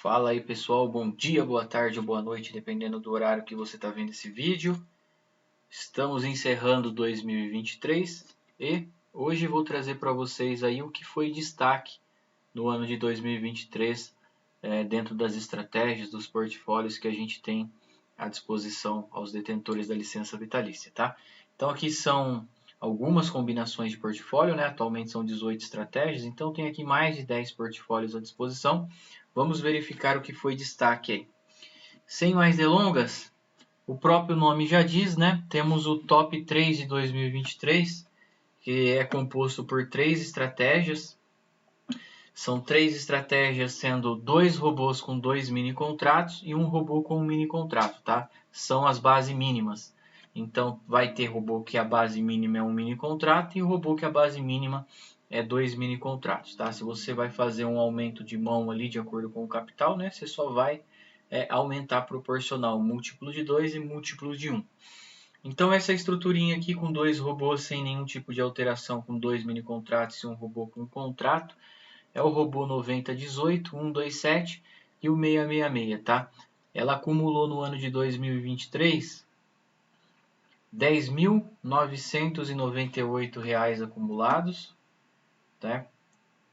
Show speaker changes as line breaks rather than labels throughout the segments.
Fala aí pessoal, bom dia, boa tarde ou boa noite, dependendo do horário que você está vendo esse vídeo. Estamos encerrando 2023 e hoje vou trazer para vocês aí o que foi destaque no ano de 2023 dentro das estratégias, dos portfólios que a gente tem à disposição aos detentores da licença vitalícia, tá? Então aqui são algumas combinações de portfólio, né? Atualmente são 18 estratégias, então tem aqui mais de 10 portfólios à disposição. Vamos verificar o que foi destaque aí. Sem mais delongas, o próprio nome já diz, né? Temos o top 3 de 2023, que é composto por 3 estratégias. São 3 estratégias, sendo 2 robôs com 2 mini contratos e um robô com um mini contrato, tá? São as bases mínimas. Então, vai ter robô que a base mínima é um mini contrato e o robô que a base mínima é 2 mini contratos, tá? Se você vai fazer um aumento de mão ali de acordo com o capital, né? Você só vai aumentar proporcional, múltiplo de 2 e múltiplo de 1. Então, essa estruturinha aqui com 2 robôs sem nenhum tipo de alteração, com 2 mini contratos e um robô com contrato, é o robô 9018, 127 e o 666, tá? Ela acumulou no ano de 2023 R$ 10.998 acumulados, tá?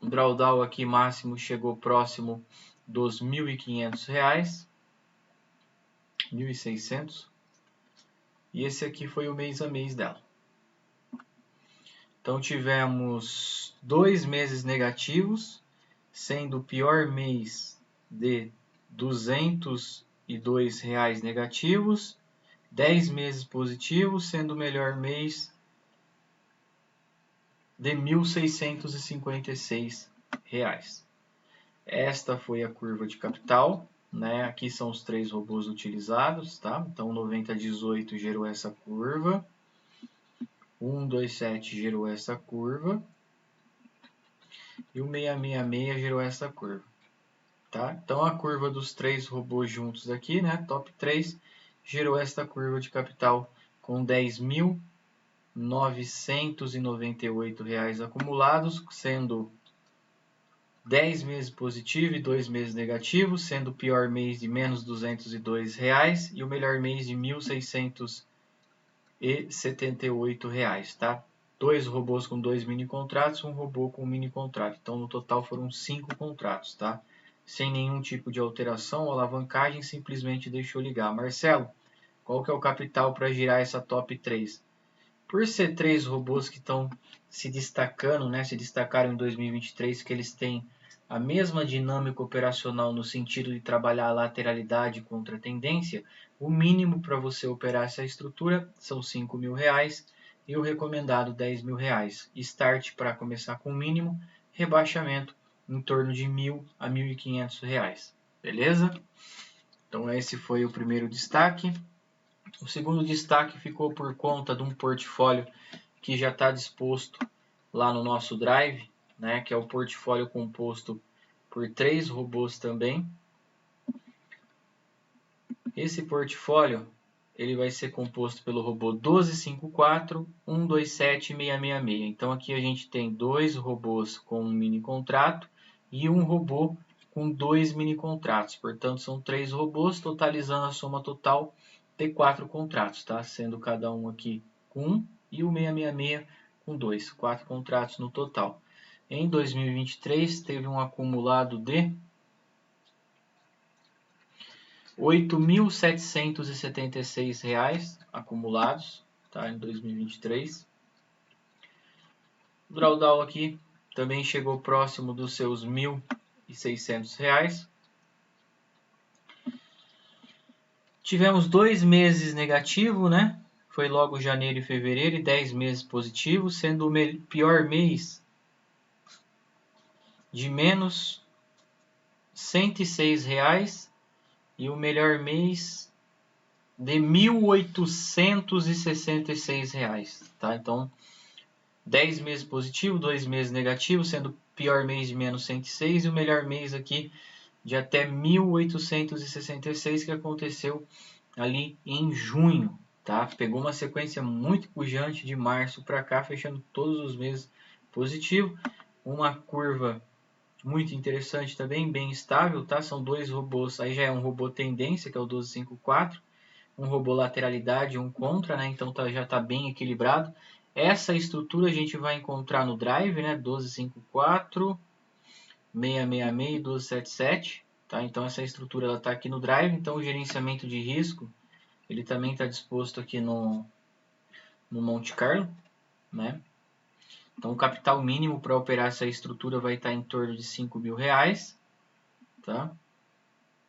O drawdown aqui máximo chegou próximo dos R$ 1.500, 1.600. E esse aqui foi o mês a mês dela. Então tivemos 2 meses negativos, sendo o pior mês de R$ 202 negativos, 10 meses positivos, sendo o melhor mês de R$ 1.656. Esta foi a curva de capital, né? Aqui são os 3 robôs utilizados, tá? Então o 9018 gerou essa curva, 127 gerou essa curva e o 666 gerou essa curva. Tá? Então a curva dos 3 robôs juntos aqui, né, top 3, gerou esta curva de capital com R$ 10.998 acumulados, sendo 10 meses positivo e 2 meses negativo, sendo o pior mês de menos R$ 202 e o melhor mês de R$ 1.678, tá? 2 robôs com 2 mini contratos, um robô com um mini contrato. Então no total foram 5 contratos, tá? Sem nenhum tipo de alteração ou alavancagem, simplesmente deixou ligar. Marcelo, qual que é o capital para girar essa top 3? Por ser 3 robôs que estão se destacando, né, se destacaram em 2023, que eles têm a mesma dinâmica operacional no sentido de trabalhar a lateralidade contra a tendência, o mínimo para você operar essa estrutura são R$ 5.000 e o recomendado R$ 10.000. Start para começar com o mínimo, rebaixamento em torno de R$ 1.000 a R$ 1.500, beleza? Então esse foi o primeiro destaque. O segundo destaque ficou por conta de um portfólio que já está disposto lá no nosso Drive, né, que é o portfólio composto por 3 robôs também. Esse portfólio ele vai ser composto pelo robô 1254, 127 e 666. Então aqui a gente tem 2 robôs com um mini contrato e um robô com 2 mini contratos. Portanto, são 3 robôs, totalizando a soma total de 4 contratos, tá? Sendo cada um aqui com 1 e o 666 com 2. 4 contratos no total. Em 2023, teve um acumulado de R$ 8.776 acumulados, tá, em 2023. O drawdown aqui também chegou próximo dos seus R$ 1.600. Tivemos 2 meses negativo, né? Foi logo janeiro e fevereiro, e 10 meses positivo, sendo o pior mês de menos R$ 106 e o melhor mês de R$ 1.866, tá? Então, 10 meses positivo, 2 meses negativo, sendo o pior mês de menos 106 e o melhor mês aqui de até 1.866, que aconteceu ali em junho, tá? Pegou uma sequência muito pujante de março para cá, fechando todos os meses positivo, uma curva muito interessante também, bem estável, tá? São dois robôs, aí já é um robô tendência, que é o 1254, um robô lateralidade e um contra, né? Então já está bem equilibrado. Essa estrutura a gente vai encontrar no drive, né? 1254, 666 e 1277, tá? Então essa estrutura ela está aqui no drive, então o gerenciamento de risco ele também está disposto aqui no Monte Carlo, né? Então o capital mínimo para operar essa estrutura vai estar em torno de R$5.000, tá?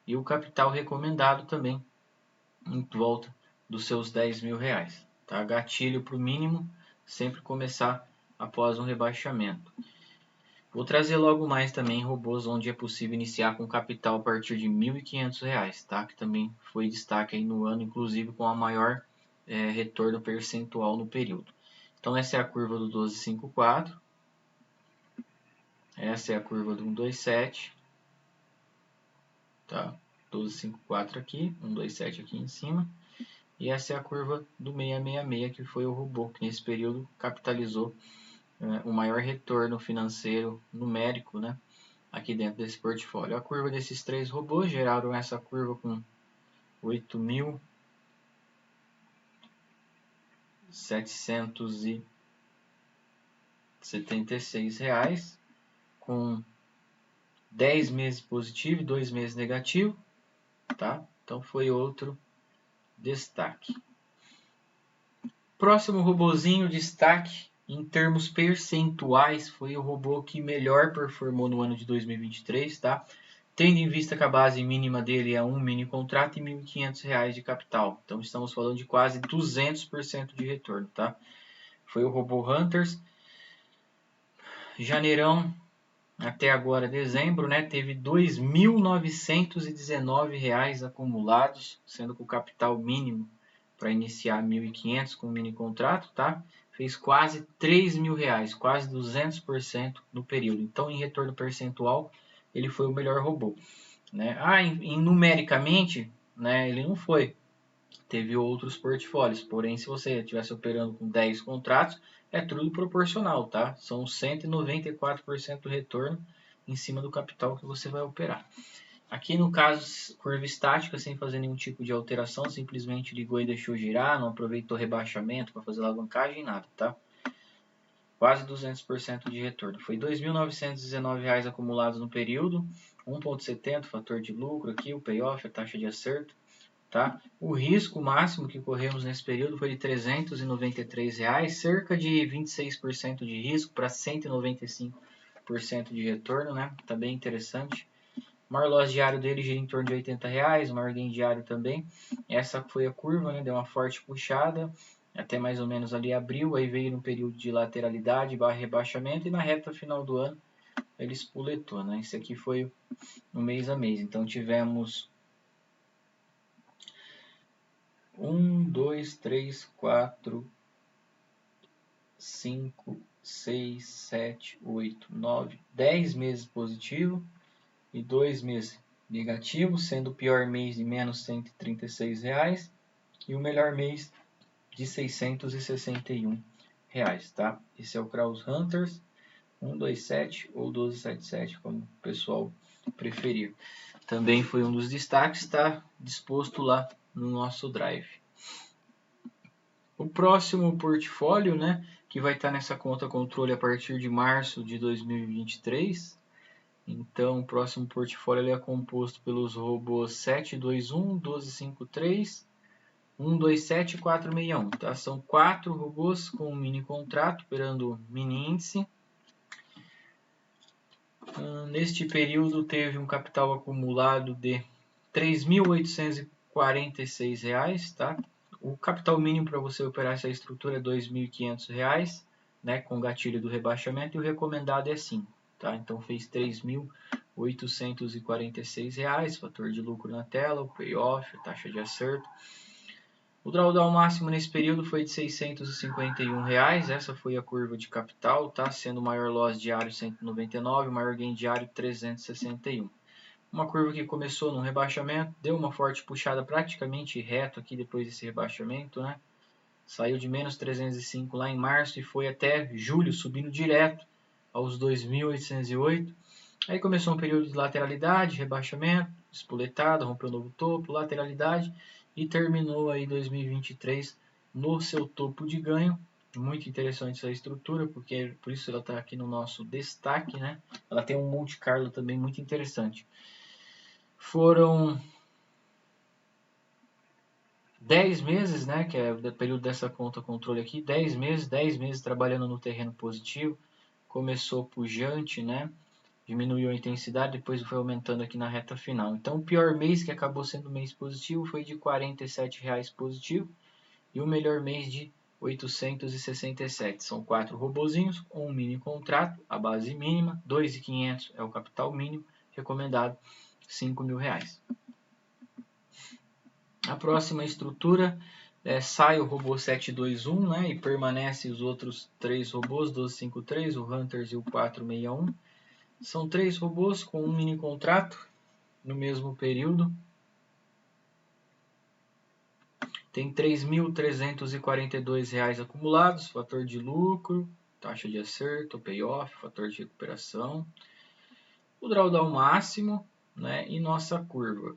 E o capital recomendado também em volta dos seus R$10.000, tá? Gatilho para o mínimo, sempre começar após um rebaixamento. Vou trazer logo mais também robôs onde é possível iniciar com capital a partir de R$1.500, tá? Que também foi destaque aí no ano, inclusive com a maior retorno percentual no período. Então essa é a curva do 1254, essa é a curva do 127, tá? 1254 aqui, 127 aqui em cima. E essa é a curva do 666, que foi o robô que nesse período capitalizou o maior retorno financeiro numérico, né, aqui dentro desse portfólio. A curva desses três robôs geraram essa curva com R$8.776, com 10 meses positivo e 2 meses negativo, tá? Então foi outro destaque. Próximo robozinho destaque em termos percentuais foi o robô que melhor performou no ano de 2023, tá? Tendo em vista que a base mínima dele é um mini contrato e R$1.500 de capital. Então estamos falando de quase 200% de retorno, tá? Foi o robô Hunters. Janeirão até agora dezembro, né, teve R$2.919 acumulados, sendo que o capital mínimo para iniciar 1.500 com o mini contrato, tá? Fez quase R$3.000, quase 200% no período. Então, em retorno percentual, ele foi o melhor robô, né? Numericamente, né, ele não foi. Teve outros portfólios, porém, se você estivesse operando com 10 contratos, é tudo proporcional, tá? São 194% do retorno em cima do capital que você vai operar. Aqui no caso, curva estática, sem fazer nenhum tipo de alteração, simplesmente ligou e deixou girar, não aproveitou rebaixamento para fazer alavancagem, nada, tá? Quase 200% de retorno. Foi R$2.919 acumulados no período, 1,70 fator de lucro aqui, o payoff, a taxa de acerto, tá? O risco máximo que corremos nesse período foi de R$393, cerca de 26% de risco para 195% de retorno, né? Tá bem interessante. O maior loss diário dele gira em torno de R$80, o maior gain diário também. Essa foi a curva, né? Deu uma forte puxada, até mais ou menos ali abril, aí veio no período de lateralidade, rebaixamento, e na reta final do ano ele espoletou, né? Esse aqui foi no mês a mês, então tivemos 1, 2, 3, 4, 5, 6, 7, 8, 9, 10 meses positivo e 2 meses negativo, sendo o pior mês de menos R$136 e o melhor mês de R$661, tá? Esse é o Kraus Hunters 127 ou 1277, como o pessoal preferir. Também foi um dos destaques, está disposto lá no nosso drive. O próximo portfólio, né, que vai estar nessa conta controle a partir de março de 2023. Então, o próximo portfólio ele é composto pelos robôs 721, 1253, 127 e 461. Tá? São 4 robôs com um mini contrato, operando mini índice. Neste período, teve um capital acumulado de R$3.846, tá? O capital mínimo para você operar essa estrutura é R$2.500, né, com gatilho do rebaixamento, e o recomendado é 5, tá? Então fez R$3.846, fator de lucro na tela, o payoff, a taxa de acerto. O drawdown máximo nesse período foi de R$651, essa foi a curva de capital, tá? Sendo o maior loss diário 199, o maior gain diário 361. Uma curva que começou num rebaixamento, deu uma forte puxada praticamente reto aqui depois desse rebaixamento, né? Saiu de menos 305 lá em março e foi até julho subindo direto aos 2.808. Aí começou um período de lateralidade, rebaixamento, espoletado, rompeu um novo topo, lateralidade e terminou aí 2023 no seu topo de ganho. Muito interessante essa estrutura, porque por isso ela está aqui no nosso destaque, né? Ela tem um Monte Carlo também muito interessante. Foram 10 meses, né, que é o período dessa conta controle aqui, 10 meses trabalhando no terreno positivo. Começou pujante, né? Diminuiu a intensidade, depois foi aumentando aqui na reta final. Então, o pior mês que acabou sendo um mês positivo foi de R$ 47,00 positivo e o melhor mês de 867. São 4 robozinhos, um mini contrato, a base mínima, 2.500 é o capital mínimo, recomendado R$ 5.000. A próxima estrutura sai o robô 721, né, e permanece os outros 3 robôs, 1253, o Hunters e o 461. São 3 robôs com um mini contrato no mesmo período. Tem R$ 3.342 acumulados, fator de lucro, taxa de acerto, payoff, fator de recuperação, o drawdown máximo, né, e nossa curva.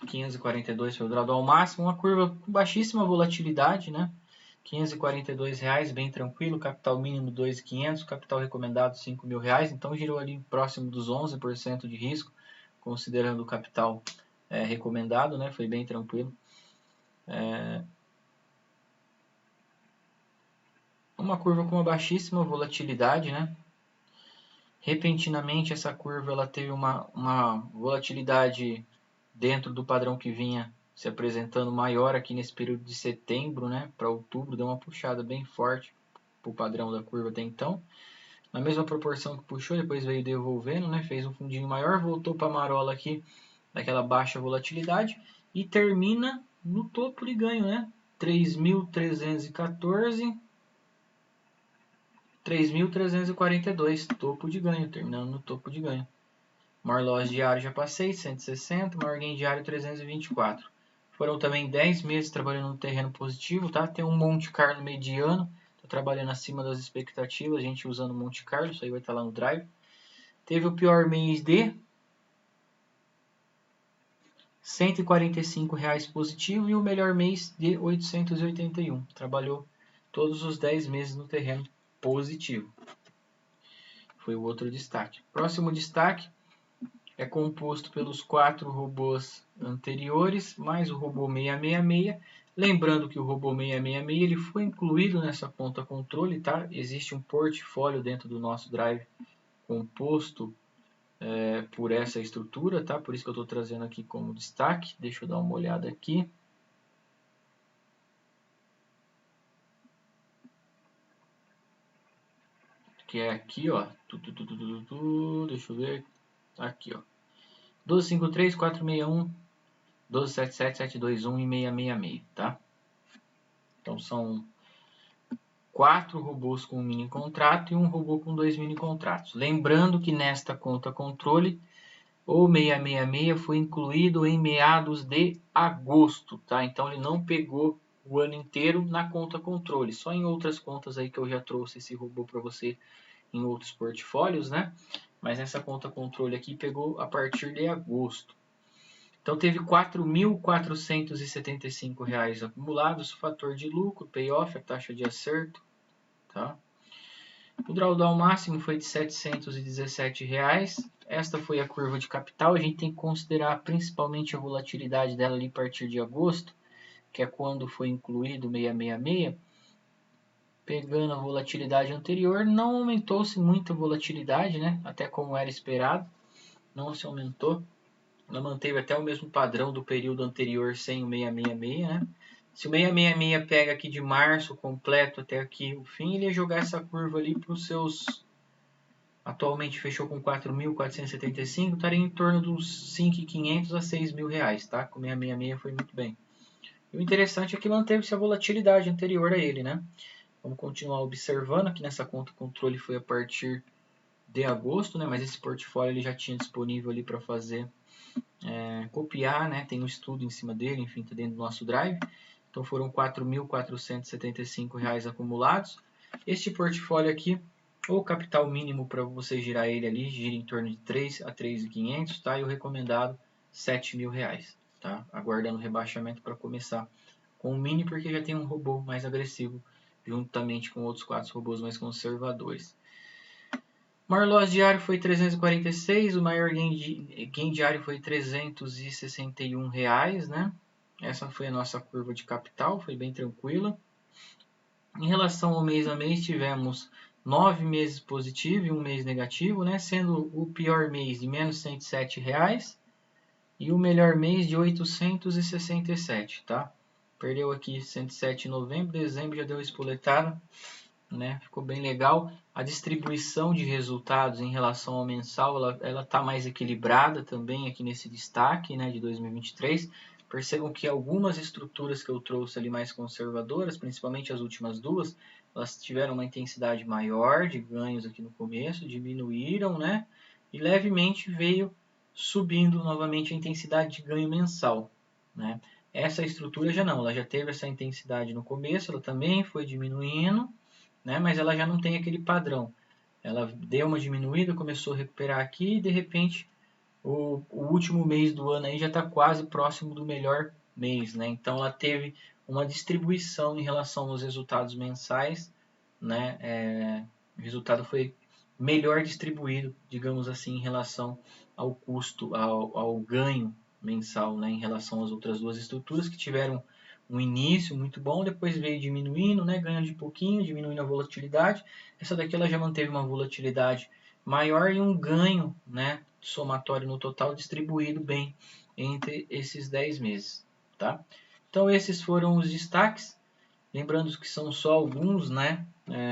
542 foi o drawdown máximo, uma curva com baixíssima volatilidade, né? R$ 542, bem tranquilo, capital mínimo 2.500, capital recomendado R$ 5.000, então girou ali próximo dos 11% de risco, considerando o capital recomendado, né? Foi bem tranquilo. Uma curva com uma baixíssima volatilidade, né? Repentinamente essa curva ela teve uma volatilidade dentro do padrão que vinha se apresentando maior aqui nesse período de setembro, né, para outubro, deu uma puxada bem forte para o padrão da curva até então. Na mesma proporção que puxou, depois veio devolvendo, né, fez um fundinho maior, voltou para a marola aqui, daquela baixa volatilidade, e termina no topo de ganho, né, 3.314, 3.342, topo de ganho, terminando no topo de ganho. Maior loss diário já passei, 160, maior gain diário 324. Foram também 10 meses trabalhando no terreno positivo, tá? Tem um Monte Carlo mediano, tá trabalhando acima das expectativas, a gente usando Monte Carlo, isso aí vai estar lá no Drive. Teve o pior mês de R$ 145 positivo e o melhor mês de 881. Trabalhou todos os 10 meses no terreno positivo. Foi o outro destaque. Próximo destaque é composto pelos 4 robôs anteriores, mais o robô 666. Lembrando que o robô 666 ele foi incluído nessa conta controle, tá? Existe um portfólio dentro do nosso Drive composto por essa estrutura, tá? Por isso que eu estou trazendo aqui como destaque. Deixa eu dar uma olhada aqui. Que é aqui, ó. Deixa eu ver. Aqui, ó. 1253, 461, 1277, 721 e 666, tá? Então são 4 robôs com um mini contrato e um robô com 2 mini contratos. Lembrando que nesta conta controle, o 666 foi incluído em meados de agosto, tá? Então ele não pegou o ano inteiro na conta controle, só em outras contas aí que eu já trouxe esse robô para você em outros portfólios, né? Mas essa conta controle aqui pegou a partir de agosto. Então teve R$ 4.475 acumulados, fator de lucro, payoff, a taxa de acerto, tá? O drawdown máximo foi de R$ 717. Esta foi a curva de capital. A gente tem que considerar principalmente a volatilidade dela ali a partir de agosto, que é quando foi incluído o 666. Pegando a volatilidade anterior, não aumentou-se muita volatilidade, né? Até como era esperado, não se aumentou. Ela manteve até o mesmo padrão do período anterior sem o 666, né? Se o 666 pega aqui de março completo até aqui o fim, ele ia jogar essa curva ali para os seus... Atualmente fechou com 4.475, estaria em torno dos 5.500 a 6.000 reais, tá? Com 666 foi muito bem. E o interessante é que manteve-se a volatilidade anterior a ele, né? Vamos continuar observando, aqui nessa conta controle foi a partir de agosto, né? Mas esse portfólio ele já tinha disponível ali para fazer, copiar, né? Tem um estudo em cima dele, enfim, está dentro do nosso Drive. Então foram R$ 4.475 acumulados. Este portfólio aqui O capital mínimo para você girar ele ali gira em torno de 3 a 3.500, tá? E o recomendado R$7.000, tá? Aguardando o rebaixamento para começar com o mini, porque já tem um robô mais agressivo juntamente com outros 4 robôs mais conservadores. O maior loss diário foi 346, o maior gain diário foi R$361, né? Essa foi a nossa curva de capital, foi bem tranquila. Em relação ao mês a mês, tivemos 9 meses positivo e 1 mês negativo, né? Sendo o pior mês de menos R$107 e o melhor mês de 867, tá? Perdeu aqui 107 em novembro, dezembro já deu espoletada, né? Ficou bem legal. A distribuição de resultados em relação ao mensal, ela tá mais equilibrada também aqui nesse destaque, né, de 2023. Percebam que algumas estruturas que eu trouxe ali mais conservadoras, principalmente as últimas duas, elas tiveram uma intensidade maior de ganhos aqui no começo, diminuíram, né? E levemente veio subindo novamente a intensidade de ganho mensal, né? Essa estrutura já não, ela já teve essa intensidade no começo, ela também foi diminuindo, né? Mas ela já não tem aquele padrão. Ela deu uma diminuída, começou a recuperar aqui e de repente o último mês do ano aí já está quase próximo do melhor mês, né? Então ela teve uma distribuição em relação aos resultados mensais, né? O resultado foi melhor distribuído, digamos assim, em relação ao custo, ao ganho mensal, né? Em relação às outras duas estruturas que tiveram um início muito bom, depois veio diminuindo, né? Ganhando de pouquinho, diminuindo a volatilidade. Essa daqui ela já manteve uma volatilidade maior e um ganho, né, somatório no total distribuído bem entre esses 10 meses, tá? Então esses foram os destaques, lembrando que são só alguns, né,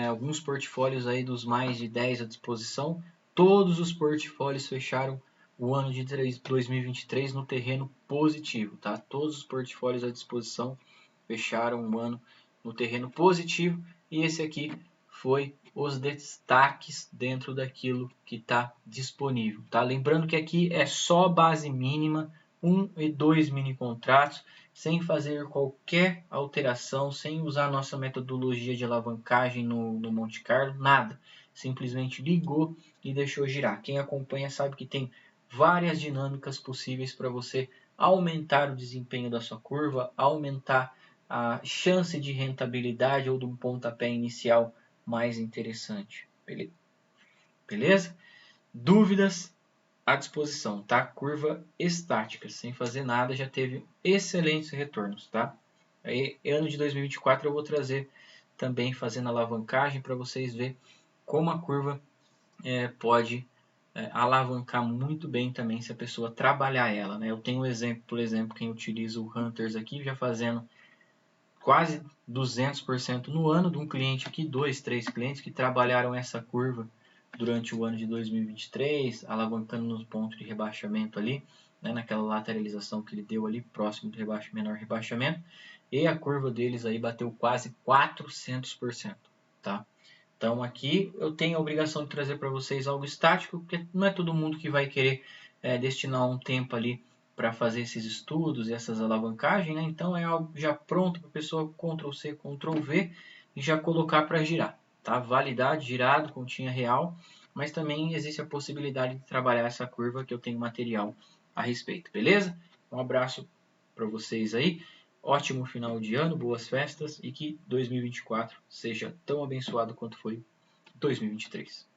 alguns portfólios aí dos mais de 10 à disposição. Todos os portfólios fecharam o ano de 2023 no terreno positivo, tá? Todos os portfólios à disposição fecharam o ano no terreno positivo e esse aqui foi os destaques dentro daquilo que está disponível, tá? Lembrando que aqui é só base mínima, 1 e 2 mini contratos, sem fazer qualquer alteração, sem usar a nossa metodologia de alavancagem no Monte Carlo, nada. Simplesmente ligou e deixou girar. Quem acompanha sabe que tem várias dinâmicas possíveis para você aumentar o desempenho da sua curva, aumentar a chance de rentabilidade ou de um pontapé inicial mais interessante. Beleza? Dúvidas à disposição, tá? Curva estática, sem fazer nada, já teve excelentes retornos, tá? Aí, ano de 2024 eu vou trazer também fazendo alavancagem para vocês verem como a curva pode alavancar muito bem também se a pessoa trabalhar ela, né? Eu tenho um exemplo, por exemplo, quem utiliza o Hunters aqui já fazendo quase 200% no ano de um cliente aqui, 2, 3 clientes que trabalharam essa curva durante o ano de 2023, alavancando nos pontos de rebaixamento ali, né, naquela lateralização que ele deu ali, próximo do menor rebaixamento, e a curva deles aí bateu quase 400%, tá? Então aqui eu tenho a obrigação de trazer para vocês algo estático, porque não é todo mundo que vai querer destinar um tempo ali para fazer esses estudos e essas alavancagens, né? Então é algo já pronto para a pessoa Ctrl+C, Ctrl+V e já colocar para girar, tá? Validade, girado, continha real, mas também existe a possibilidade de trabalhar essa curva que eu tenho material a respeito, beleza? Um abraço para vocês aí, ótimo final de ano, boas festas e que 2024 seja tão abençoado quanto foi 2023.